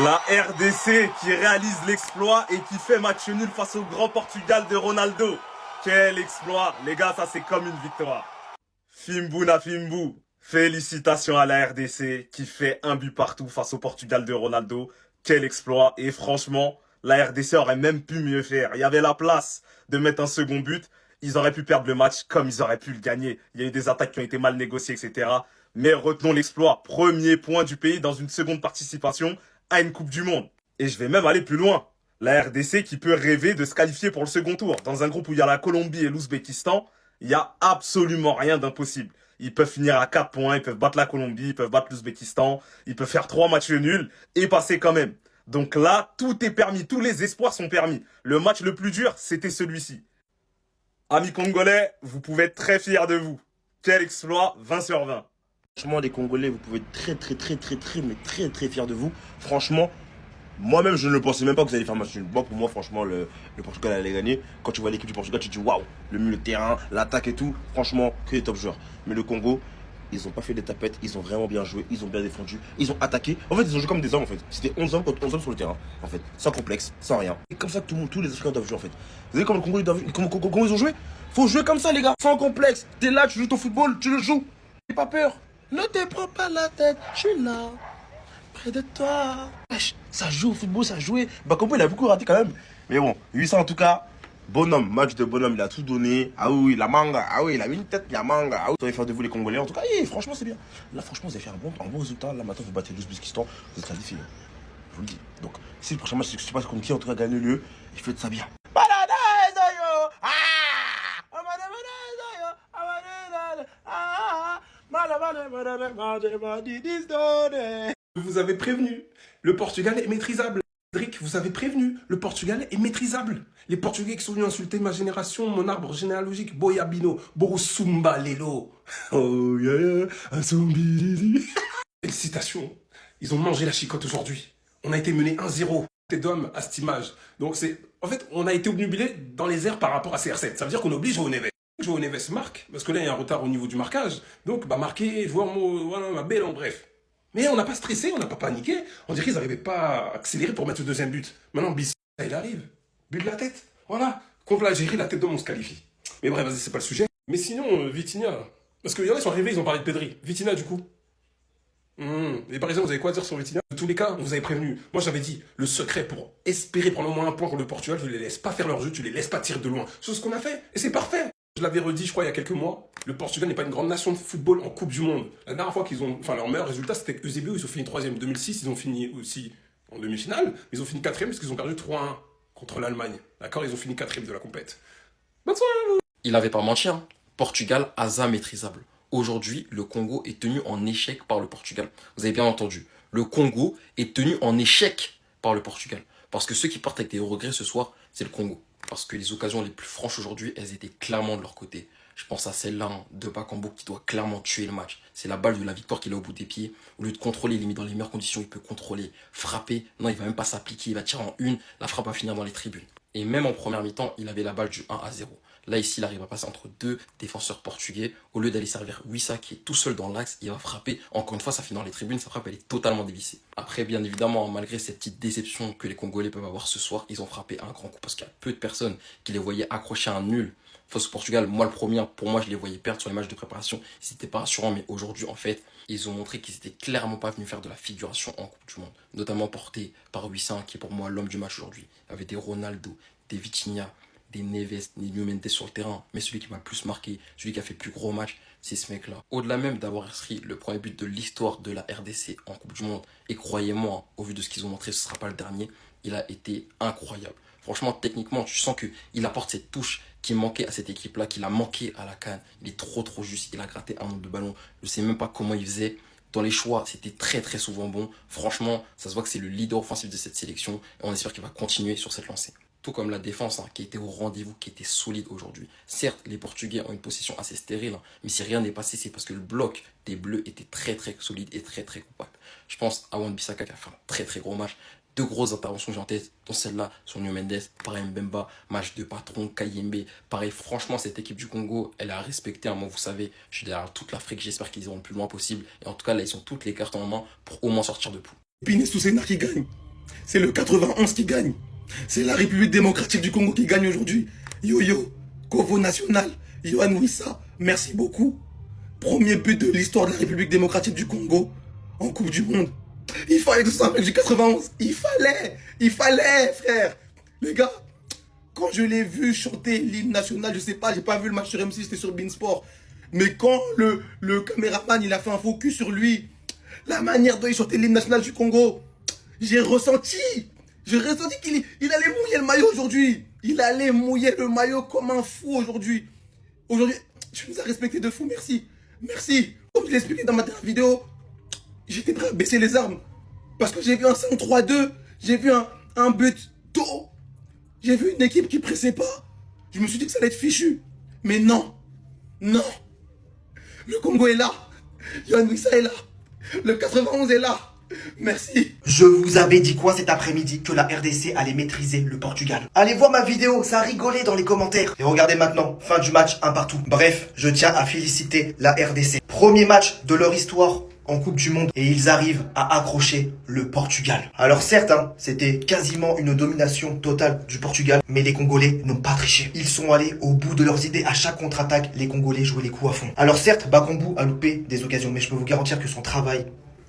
La RDC qui réalise l'exploit et qui fait match nul face au grand Portugal de Ronaldo. Quel exploit, les gars, ça c'est comme une victoire. Fimbu na Fimbu, félicitations à la RDC qui fait un but partout face au Portugal de Ronaldo. Quel exploit, et franchement, la RDC aurait même pu mieux faire. Il y avait la place de mettre un second but, ils auraient pu perdre le match comme ils auraient pu le gagner. Il y a eu des attaques qui ont été mal négociées, etc. Mais retenons l'exploit, premier point du pays dans une seconde participation à une Coupe du Monde. Et je vais même aller plus loin. La RDC qui peut rêver de se qualifier pour le second tour. Dans un groupe où il y a la Colombie et l'Ouzbékistan, il n'y a absolument rien d'impossible. Ils peuvent finir à 4 points, ils peuvent battre la Colombie, ils peuvent battre l'Ouzbékistan, ils peuvent faire 3 matchs nuls et passer quand même. Donc là, tout est permis, tous les espoirs sont permis. Le match le plus dur, c'était celui-ci. Amis congolais, vous pouvez être très fiers de vous. Quel exploit, 20 sur 20. Franchement, les Congolais, vous pouvez être très fiers de vous. Franchement, moi-même, je ne pensais même pas que vous allez faire match nul. Moi, pour moi, franchement, le Portugal allait gagner. Quand tu vois l'équipe du Portugal, tu te dis waouh, le milieu de terrain, l'attaque et tout. Franchement, que des top joueurs. Mais le Congo, ils n'ont pas fait des tapettes, ils ont vraiment bien joué, ils ont bien défendu, ils ont attaqué. En fait, ils ont joué comme des hommes en fait. C'était 11 hommes contre 11 hommes sur le terrain, en fait. Sans complexe, sans rien. Et comme ça, tout le monde, tous les Africains doivent jouer en fait. Vous savez comment le Congo, comment ils ont joué? Faut jouer comme ça, les gars. Sans complexe. T'es là, tu joues ton football, tu le joues. N'aie pas peur. Ne te prends pas la tête, je suis là. Près de toi. Wesh, ça joue au football, ça jouait. Bakambu, il a beaucoup raté quand même. Mais bon, 800 en tout cas. Bonhomme, match de bonhomme, il a tout donné. Ah oui, la manga. Ah oui, il a une tête, la manga. Ah oui, vous allez faire de vous les Congolais. En tout cas, franchement, c'est bien. Là, franchement, vous allez faire un bon résultat. Là, maintenant, vous battez l'Ouzbékistan. Vous êtes qualifiés. Je vous le dis. Donc, si le prochain match, je sais pas contre qui, en tout cas, gagne lieu, il faut être ça bien. Je vous avez prévenu, le Portugal est maîtrisable. Cédric, vous avez prévenu, le Portugal est maîtrisable. Les Portugais qui sont venus insulter ma génération, mon arbre généalogique, Boyabino, Borosumba Lelo. Oh yeah, yeah, Asumbi. Félicitations, ils ont mangé la chicotte aujourd'hui. On a été mené 1-0. T'es d'homme à cette image. Donc c'est, en fait, on a été obnubilé dans les airs par rapport à CR7. Ça veut dire qu'on oblige Joao Neves. Joao Neves marque, parce que là il y a un retard au niveau du marquage. Donc bah marquer, joueur, voilà, ma belle en bref. Mais on n'a pas stressé, on n'a pas paniqué. On dirait qu'ils n'arrivaient pas à accélérer pour mettre le deuxième but. Maintenant, bis, il arrive. But de la tête. Voilà. Contre l'Algérie, la tête d'homme, on se qualifie. Mais bref, vas-y, c'est pas le sujet. Mais sinon, Vitinha. Parce qu'il y en a qui sont arrivés, ils ont parlé de Pedri. Vitinha, du coup. Les Parisiens, vous avez quoi à dire sur Vitinha? De tous les cas, on vous avez prévenu. Moi, j'avais dit, le secret pour espérer prendre au moins un point contre le Portugal, tu les laisses pas faire leur jeu, tu les laisses pas tirer de loin. C'est ce qu'on a fait. Et c'est parfait. Je l'avais redit, je crois, il y a quelques mois. Le Portugal n'est pas une grande nation de football en Coupe du Monde. La dernière fois qu'ils ont... Enfin, leur meilleur résultat, c'était Eusebio. Ils ont fini 3e. 2006, ils ont fini aussi en demi-finale. Mais ils ont fini 4e parce qu'ils ont perdu 3-1 contre l'Allemagne. D'accord? Ils ont fini 4e de la compète. Bonne soirée. Il n'avait pas menti, hein. Portugal, Asa maîtrisable. Aujourd'hui, le Congo est tenu en échec par le Portugal. Vous avez bien entendu. Le Congo est tenu en échec par le Portugal. Parce que ceux qui partent avec des regrets ce soir, c'est le Congo. Parce que les occasions les plus franches aujourd'hui, elles étaient clairement de leur côté. Je pense à celle-là hein, de Bakambu qui doit clairement tuer le match. C'est la balle de la victoire qu'il a au bout des pieds. Au lieu de contrôler, limite dans les meilleures conditions, il peut contrôler, frapper. Non, il va même pas s'appliquer, il va tirer en une. La frappe va finir dans les tribunes. Et même en première mi-temps, il avait la balle du 1-0. Là, ici, il arrive à passer entre deux défenseurs portugais. Au lieu d'aller servir Wissa, qui est tout seul dans l'axe, il va frapper. Encore une fois, ça finit dans les tribunes. Sa frappe, elle est totalement dévissée. Après, bien évidemment, malgré cette petite déception que les Congolais peuvent avoir ce soir, ils ont frappé un grand coup. Parce qu'il y a peu de personnes qui les voyaient accrocher un nul face au Portugal. Moi, le premier, pour moi, je les voyais perdre sur les matchs de préparation. C'était pas rassurant, mais aujourd'hui, en fait, ils ont montré qu'ils étaient clairement pas venus faire de la figuration en Coupe du Monde. Notamment porté par Wissa, qui est pour moi l'homme du match aujourd'hui. Il y avait des Ronaldo, des Vitinha, des Neves, des Nuno Mendes sur le terrain, mais celui qui m'a le plus marqué, celui qui a fait le plus gros match, c'est ce mec-là. Au-delà même d'avoir inscrit le premier but de l'histoire de la RDC en Coupe du Monde, et croyez-moi, au vu de ce qu'ils ont montré, ce ne sera pas le dernier, il a été incroyable. Franchement, techniquement, tu sens qu'il apporte cette touche qui manquait à cette équipe-là, qu'il a manqué à la CAN. Il est trop juste, il a gratté un nombre de ballons, je ne sais même pas comment il faisait. Dans les choix, c'était très souvent bon. Franchement, ça se voit que c'est le leader offensif de cette sélection, et on espère qu'il va continuer sur cette lancée. Tout comme la défense qui était au rendez-vous, qui était solide aujourd'hui. Certes, les Portugais ont une position assez stérile, mais si rien n'est passé, c'est parce que le bloc des Bleus était très solide et très compact. Je pense à Wan-Bissaka qui a fait un très gros match. Deux grosses interventions que j'ai en tête, dont celle-là sur Nuno Mendes, pareil Mbemba, match de patron, Kayembe. Pareil, franchement, cette équipe du Congo, elle a respecté. Moi, vous savez, je suis derrière toute l'Afrique, j'espère qu'ils iront le plus loin possible. Et en tout cas, là, ils ont toutes les cartes en main pour au moins sortir de poule. Pinès Toussaint qui gagne. c'est le 91 qui gagne. C'est la République démocratique du Congo qui gagne aujourd'hui. Yo, Kovo National, Yohan Wissa, merci beaucoup. Premier but de l'histoire de la République démocratique du Congo en Coupe du Monde. Il fallait que ce soit un mec du 91. Il fallait, frère. Les gars, quand je l'ai vu chanter l'hymne national, je sais pas, j'ai pas vu le match sur M6, c'était sur Beansport. Mais quand le caméraman, il a fait un focus sur lui, la manière dont il chantait l'hymne national du Congo, j'ai ressenti qu'il allait mouiller le maillot aujourd'hui. Il allait mouiller le maillot comme un fou aujourd'hui. Aujourd'hui, tu nous as respecté de fou, merci. Merci. Comme je l'ai expliqué dans ma dernière vidéo, j'étais prêt à baisser les armes. Parce que j'ai vu un 5-3-2, j'ai vu un but tôt. J'ai vu une équipe qui pressait pas. Je me suis dit que ça allait être fichu. Mais non. Non. Le Congo est là. Yohan Wissa est là. Le 91 est là. Merci. Je vous avais dit quoi cet après-midi? Que la RDC allait maîtriser le Portugal. Allez voir ma vidéo, ça a rigolé dans les commentaires. Et regardez maintenant, fin du match, un partout. Bref, je tiens à féliciter la RDC. Premier match de leur histoire en Coupe du Monde et ils arrivent à accrocher le Portugal. Alors certes, c'était quasiment une domination totale du Portugal, mais les Congolais n'ont pas triché. Ils sont allés au bout de leurs idées. À chaque contre-attaque, les Congolais jouaient les coups à fond. Alors certes, Bakambu a loupé des occasions, mais je peux vous garantir que son travail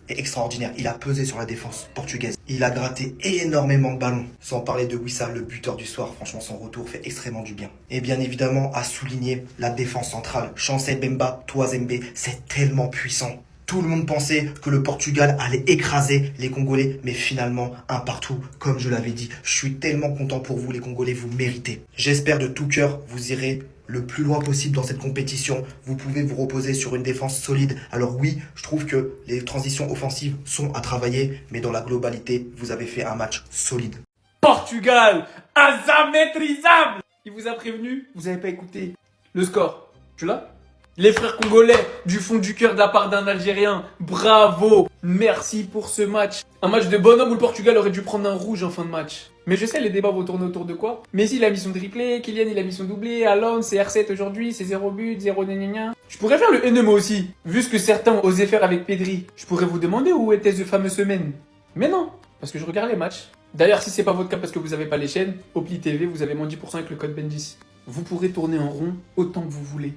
est extraordinaire. Il a pesé sur la défense portugaise. Il a gratté énormément de ballons. Sans parler de Wissa, le buteur du soir. Franchement, son retour fait extrêmement du bien. Et bien évidemment, à souligner la défense centrale. Chancel Bemba, Toazembe, c'est tellement puissant. Tout le monde pensait que le Portugal allait écraser les Congolais, mais finalement, un partout, comme je l'avais dit. Je suis tellement content pour vous, les Congolais, vous méritez. J'espère de tout cœur, vous irez le plus loin possible dans cette compétition. Vous pouvez vous reposer sur une défense solide. Alors oui, je trouve que les transitions offensives sont à travailler, mais dans la globalité, vous avez fait un match solide. Portugal, Azam maîtrisable. Il vous a prévenu, vous n'avez pas écouté. Le score, tu l'as? Les frères congolais, du fond du cœur de la part d'un Algérien, bravo, merci pour ce match. Un match de bonhomme où le Portugal aurait dû prendre un rouge en fin de match. Mais je sais, les débats vont tourner autour de quoi? Messi, il a mis son triplé, Kylian, il a mis son doublé, Haaland, c'est R7 aujourd'hui, c'est 0 but, 0 gna. Je pourrais faire le NMO aussi, vu ce que certains ont osé faire avec Pedri. Je pourrais vous demander où était ce fameux semaine. Mais non, parce que je regarde les matchs. D'ailleurs, si c'est pas votre cas parce que vous avez pas les chaînes, Opli TV, vous avez moins 10% avec le code BEN10. Vous pourrez tourner en rond autant que vous voulez.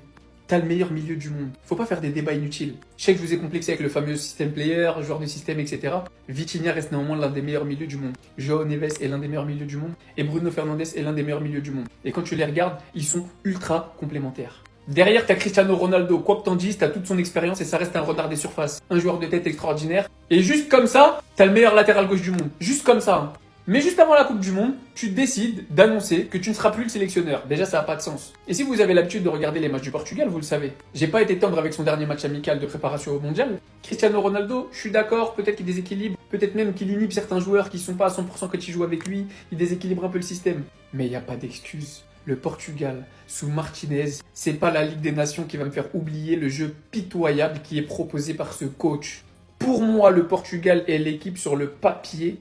T'as le meilleur milieu du monde. Faut pas faire des débats inutiles. Je sais que je vous ai complexé avec le fameux système player, joueur de système, etc. Vitinha reste néanmoins l'un des meilleurs milieux du monde. João Neves est l'un des meilleurs milieux du monde. Et Bruno Fernandes est l'un des meilleurs milieux du monde. Et quand tu les regardes, ils sont ultra complémentaires. Derrière, t'as Cristiano Ronaldo. Quoi que t'en dises, t'as toute son expérience et ça reste un renard des surfaces. Un joueur de tête extraordinaire. Et juste comme ça, t'as le meilleur latéral gauche du monde. Juste comme ça. Mais juste avant la Coupe du Monde, tu décides d'annoncer que tu ne seras plus le sélectionneur. Déjà, ça n'a pas de sens. Et si vous avez l'habitude de regarder les matchs du Portugal, vous le savez. J'ai pas été tendre avec son dernier match amical de préparation au Mondial. Cristiano Ronaldo, je suis d'accord, peut-être qu'il déséquilibre, peut-être même qu'il inhibe certains joueurs qui sont pas à 100% quand ils jouent avec lui, il déséquilibre un peu le système. Mais il n'y a pas d'excuse. Le Portugal, sous Martinez, c'est pas la Ligue des Nations qui va me faire oublier le jeu pitoyable qui est proposé par ce coach. Pour moi, le Portugal est l'équipe sur le papier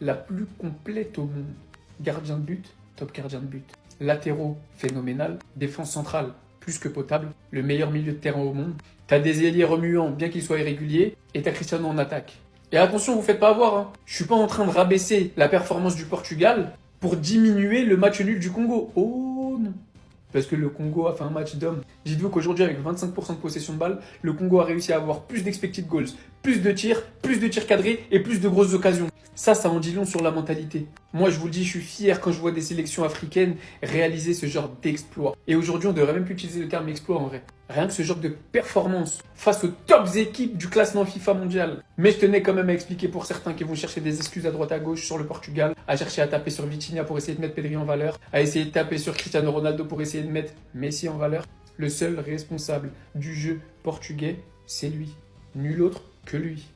la plus complète au monde. Gardien de but, top gardien de but. Latéraux, phénoménal. Défense centrale, plus que potable. Le meilleur milieu de terrain au monde. T'as des ailiers remuants, bien qu'ils soient irréguliers. Et t'as Cristiano en attaque. Et attention, vous faites pas avoir. Je suis pas en train de rabaisser la performance du Portugal pour diminuer le match nul du Congo. Oh non. Parce que le Congo a fait un match d'homme. Dites-vous qu'aujourd'hui, avec 25% de possession de balle, le Congo a réussi à avoir plus d'expected goals, plus de tirs cadrés et plus de grosses occasions. Ça en dit long sur la mentalité. Moi, je vous le dis, je suis fier quand je vois des sélections africaines réaliser ce genre d'exploit. Et aujourd'hui, on devrait même plus utiliser le terme exploit en vrai. Rien que ce genre de performance face aux tops équipes du classement FIFA mondial. Mais je tenais quand même à expliquer pour certains qui vont chercher des excuses à droite à gauche sur le Portugal, à chercher à taper sur Vitinha pour essayer de mettre Pedri en valeur, à essayer de taper sur Cristiano Ronaldo pour essayer de mettre Messi en valeur. Le seul responsable du jeu portugais, c'est lui. Nul autre que lui.